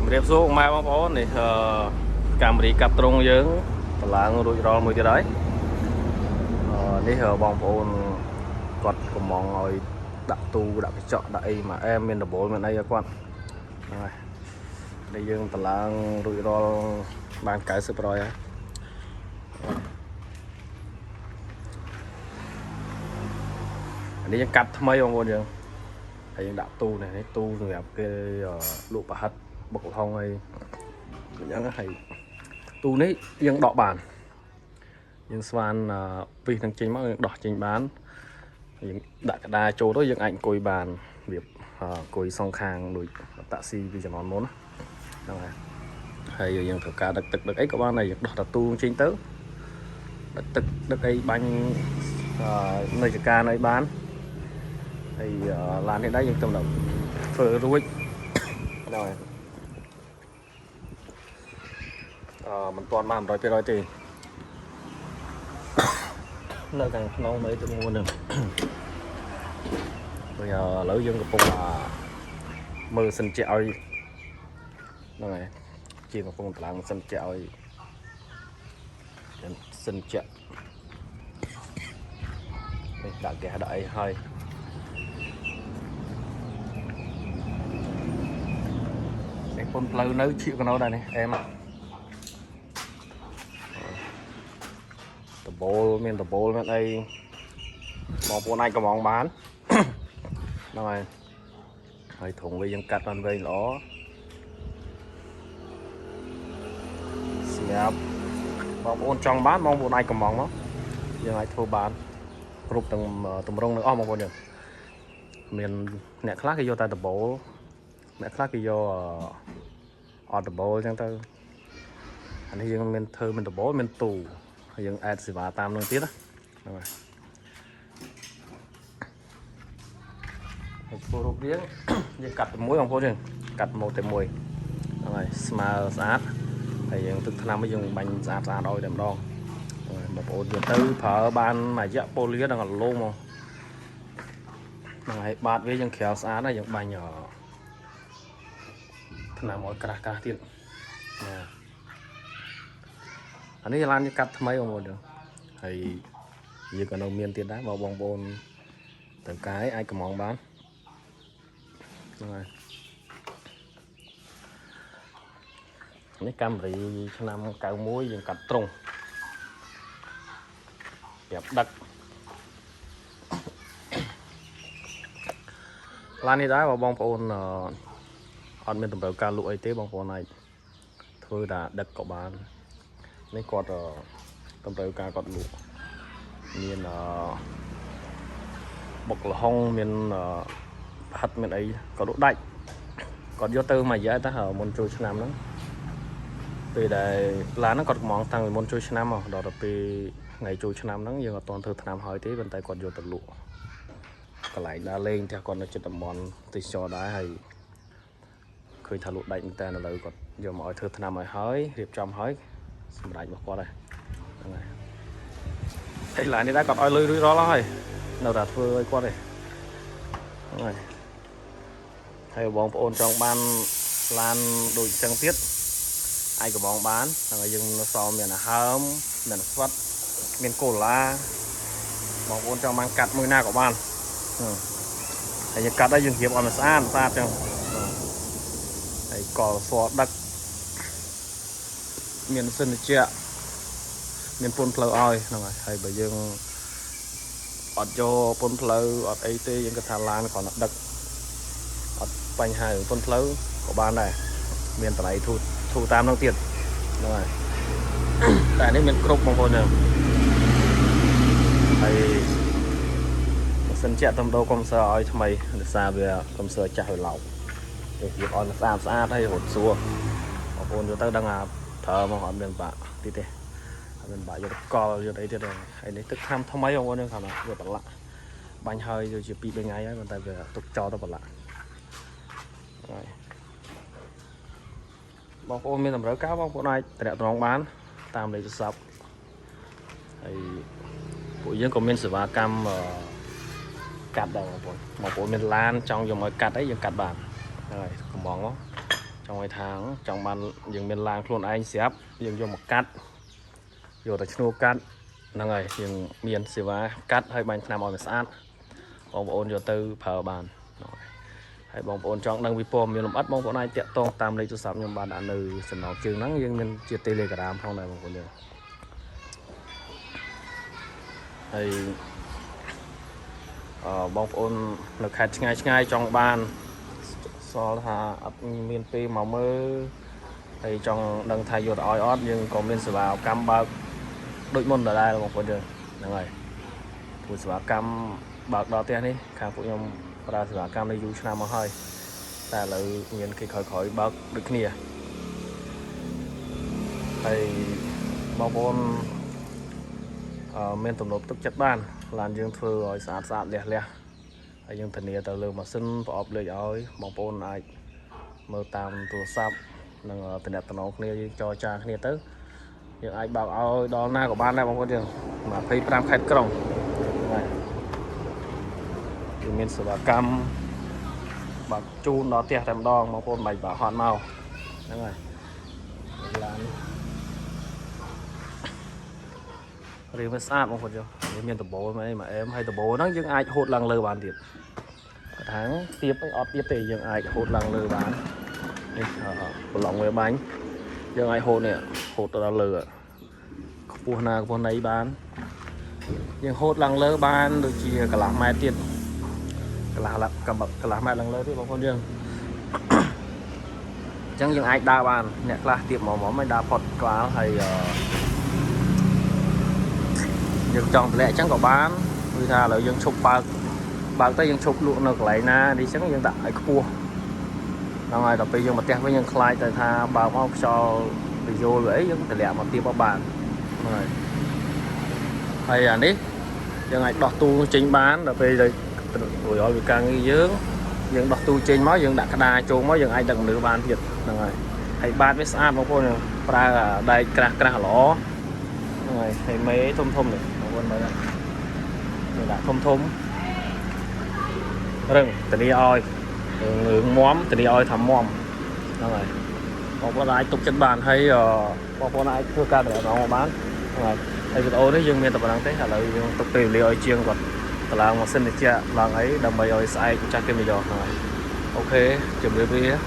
เรียบสู้มาบางคนนี่การบริกับตรงយើងតឡើងរួចរាល់មួយទៀតហើយនេះបងប្អូនគាត់កំងឲ្យដាក់ទូដាក់កញ្ចក់ដាក់អីមកអែមមានដបូលមានអីឲ្យគាត់ហ្នឹងហើយដែលយើងតឡើងរួចរាល់បាន 90% ហើយនេះយើងកាត់ថ្មីបងប្អូនយើងហើយយើងដាក់ទូនេះទូសម្រាប់គេលក់ប្រហិតបុកល្ហុងហើយអញ្ចឹងហើយទូនេះយើងដកបានយើងស្វានពីនឹងចេញមកយើងដោះចេញបានយើងដាក់ក្តារចូលទៅយើងអាចអង្គុយបានរបៀបអង្គុយសងខាងដូចតាក់ស៊ីពីចំនួនមុនហ្នឹងហើយយើងត្រូវការដឹកទឹកដឹកអីក៏បានដែរយើងដោះតាទូចេញទៅដឹកទឹកដឹកអីបាញ់នៅចការនៅបានហើយឡាននេះដែរយើងទៅដល់ធ្វើរួចដល់មិនទាន់បាន 100% ទេនៅខាងក្នុងmấy tôi mua nè bây giờ lỡ dânកំពុងមើលសិនជាឲ្យហ្នឹងហើយជាកំពុងតឡើងសិនជាឲ្យសិនជានេះដាក់ហ្គាសដាក់អីហើយនេះពុនផ្លូវនៅឈៀកកណោដែរនេះអែមតបូលមានតបូលមានអីបងប្អូនអាចកំងបានហ្នឹងហើយធុងវាយើងកាត់បានវែងល្អស្រាប់បងប្អូនចង់បានបងប្អូនអាចកំងមកយើងអាចធ្វើបានគ្រប់ទាំងតម្រង់នឹងអស់បងប្អូនយើងមានអ្នកខ្លះគេយកតែតបូលអ្នកខ្លះគេយកអត់តបូលអញ្ចឹងទៅអានេះយើងមានធ្វើមានតបូលមានទូយើងអេតសេវាតាមនឹងទៀតហ្នឹងហើយធ្វើរូបរាងយើងកាត់តែមួយបងប្អូនយើងកាត់មកតែមួយហ្នឹងហើយស្មើស្អាតហើយយើងទឹកថ្នាំយើងបាញ់ស្អាតឲ្យតែម្ដងបងប្អូនយកទៅប្រើបានមួយរយៈពូលាដល់ឡូមកហ្នឹងហើយបាតវាយើងក្រៅស្អាតហើយយើងបាញ់ថ្នាំឲ្យក្រាស់ៗទៀតអានេះឡានយើងកាត់ថ្មីបងប្អូនហើយយើងក៏នៅមានទៀតដែរបងប្អូនទៅកាយអាចកំងបានហ្នឹងហើយនេះកាមេរីឆ្នាំ91យើងកាត់ត្រង់ប្រាប់ដឹកឡាននេះដែរបងប្អូនអត់មានតម្រូវការលក់អីទេបងប្អូនអាចធ្វើតែដឹកក៏បាននេះគាត់តម្រូវការគាត់លក់មានបុកល្ហុងមានប្រហិតមានអីគាត់លក់ដាច់គាត់យកទៅមួយរយៈតែមុនចូលឆ្នាំហ្នឹងពេលដែលឡានហ្នឹងគាត់កំងតាំងពីមុនចូលឆ្នាំមកដល់ទៅពេលថ្ងៃចូលឆ្នាំហ្នឹងយើងអត់ទាន់ធ្វើឆ្នាំហើយទេប៉ុន្តែគាត់យកទៅលក់កន្លែងដើរលេងផ្ទះគាត់នៅជិតតំបន់ទេសចរដែរហើយឃើញថាលក់ដាច់មែនតើឥឡូវគាត់យកមកឲ្យធ្វើឆ្នាំឲ្យហើយរៀបចំហើយសម្រាប់របស់គាត់ហ្នឹងហើយឡាននេះដែរគាត់ឲ្យលុយរួចរាល់ហើយនៅតែធ្វើឲ្យគាត់ទេហ្នឹងហើយបងប្អូនចង់បានឡានដូចចឹងទៀតអាចកំងបានហ្នឹងហើយយើងនៅសល់មានហើមមានស្វិតមានកូឡាបងប្អូនចង់បានកាត់មួយណាក៏បានហើយយើងកាត់ហើយយើងរៀបឲ្យស្អាតចឹងហើយកលសដឹកមានសិនជាមានពុនផ្លូវឲ្យហ្នឹងហើយបើយើងអត់យកពុនផ្លូវអត់អីទេយើងគិតថាឡានគ្រាន់តែដឹកអត់បញ្ហាពុនផ្លូវក៏បានដែរមានតម្លៃធូរតាមនោះទៀតហ្នឹងហើយតែនេះមានគ្រប់បងប្អូនហ្នឹងហើយបើសិនជាតំដោកុំសើឲ្យថ្មីដោយសារវាកុំសើចាស់ឲ្យឡោកទៅវាអត់ស្អាតហើយរត់សួរបងប្អូនយកទៅដឹងថាប្រើមកអត់មានបាក់ទីទេអត់មានបាក់យកកលយកអីទៀតហើយនេះទឹកថ្នាំថ្មីបងប្អូនយើងថាវាប្រឡាក់បាញ់ហើយយកជា2 3ថ្ងៃហើយប៉ុន្តែវាទុកចោលទៅប្រឡាក់ហើយបងប្អូនមានតម្រូវការបងប្អូនអាចតំណងបានតាមលេខទូរស័ព្ទហើយពួកយើងក៏មានសេវាកម្មកាត់ដែរបងប្អូនមានឡានចង់យកមកកាត់អីយើងកាត់បានហើយកំង trong ngày tháng trong ban dừng miền làng luôn anh xếp dừng vô một cắt vô tới chnu cắt năng ngày dừng miền xì vá cắt hơi bánh nằm ở sát bóng ôn vô tư phở bàn hay bóng ôn trong đang bị pom miền bắt bóng ôn ai tiện tông tam lấy cho sắm nhưng bạn đã nữ sân nó trường nắng nhưng mình chia telegram không này bóng ôn được hay bóng ôn lực hạt ngay trong ban so hà miền tây màu mơ thì trong đằng thay vô oi ót nhưng còn miền sờ vào cam bạc đội môn ở đây là một con đường là ngày phụ sờ vào cam bạc đỏ tiền đi khang phụ nhom ra sờ vào cam đi du nam mà hơi ta là miền khi khỏi bạc được kia thì mong muốn miền tổng nộp tức chất ban làm dương thưa rồi sạt lẹ hay dương thần nia tờ lương mà xin bỏ ốp lưỡi ơi mong muốn ai mơ tam tua sắp nâng tình đẹp tao kia cho cha kia tới những ai bảo ơi đó na của ban này bóng có đường mà thấy pram khách còng này thì mình sửa cam bạc chun đó tiệt làm đòn mà con mày bảo hoàn màu đúng rồi là riêng với sát bóng có chưa miền tập bố mà em hay tập bố nó những ai hốt lăng lơ bàn tiệt tháng tiếp với ọt tiếp thì những ai hốt lăng lơ bán một lòng với bánh nhưng ai hốt này hốt là lừa buồn nào buồn ấy bán nhưng hốt lăng lơ bán được chỉ cả làm mai tiền cả là cầm bậc cả làm mai lăng lơ thì bọn con dương chẳng những ai đa bàn nè là tiệm mỏ mới đa phật quá hay nhưng trong lẽ chẳng có bán người ta là dân chụp bạc tới dân chụp luôn được lại na đi chẳng dân đại cua nào ngày tập bây giờ mà test với nhân khai tại tha bảo mong cho video lưỡi những tài liệu mà tiêm vào bàn rồi hay là đấy giờ ngày đọt tu chính bán là bây giờ tuổi rồi càng nghi dướng những đọt tu trên máu những đã đa trốn máu những ai đừng nửa bàn thiệt là ngày hay ban với xa một con ra là đây cra ló rồi hay mấy thôm này một con mới đã thôm rừng tình đi oi ngưỡng móm tình đi oi thầm móm rồi còn có ai tục chân bàn hay còn có ai thưa ca để nó bán rồi hay video đấy dương miền tập đang thấy là tục tìm liệu chiên còn là một sinh được chưa là ấy đồng bào ơi sai chắc cái video này ok chụp video